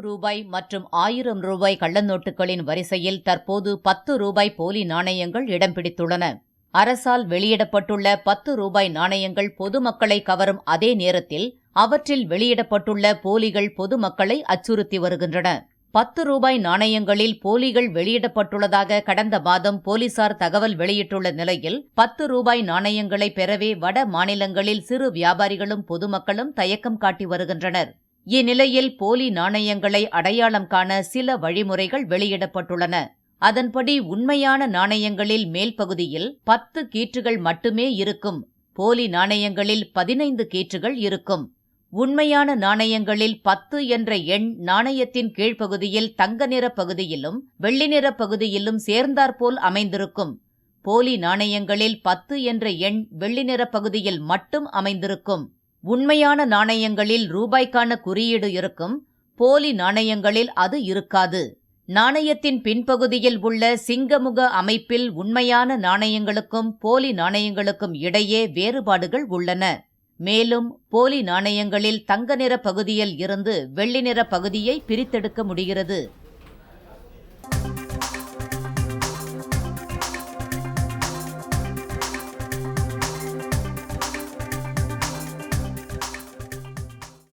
ரூபாய் மற்றும் ரூபாய் கள்ளநோட்டுகளின் வரிசையில் தற்போது ரூபாய் போலி நாணயங்கள் இடம் பிடித்துள்ளன. அரசால் வெளியிடப்பட்டுள்ள ரூபாய் நாணயங்கள் பொதுமக்களை கவரும் அதே நேரத்தில் அவற்றில் வெளியிடப்பட்டுள்ள போலிகள் பொதுமக்களை அச்சுறுத்தி வருகின்றன. ரூபாய் நாணயங்களில் போலிகள் வெளியிடப்பட்டுள்ளதாக கடந்த மாதம் போலீசார் தகவல் வெளியிட்டுள்ள நிலையில் ரூபாய் நாணயங்களை பெறவே வட மாநிலங்களில் சிறு வியாபாரிகளும் பொதுமக்களும் தயக்கம் காட்டி வருகின்றனர். இந்நிலையில் போலி நாணயங்களை அடையாளம் காண சில வழிமுறைகள் வெளியிடப்பட்டுள்ளன. அதன்படி உண்மையான நாணயங்களில் மேல் பகுதியில் 10 கீற்றுகள் மட்டுமே இருக்கும். போலி நாணயங்களில் 15 கீற்றுகள் இருக்கும். உண்மையான நாணயங்களில் 10 என்ற எண் நாணயத்தின் கீழ்ப்பகுதியில் தங்க நிற பகுதியிலும் வெள்ளி நிற பகுதியிலும் சேர்ந்தாற்போல் அமைந்திருக்கும். போலி நாணயங்களில் 10 என்ற எண் வெள்ளி நிற பகுதியில் மட்டும் அமைந்திருக்கும். உண்மையான நாணயங்களில் ரூபாய்க்கான குறியீடு இருக்கும். போலி நாணயங்களில் அது இருக்காது. நாணயத்தின் பின்பகுதியில் உள்ள சிங்கமுக அமைப்பில் உண்மையான நாணயங்களுக்கும் போலி நாணயங்களுக்கும் இடையே வேறுபாடுகள் உள்ளன. மேலும் போலி நாணயங்களில் தங்க நிற பகுதியில் இருந்து வெள்ளி நிற பகுதியை பிரித்தெடுக்க முடிகிறது.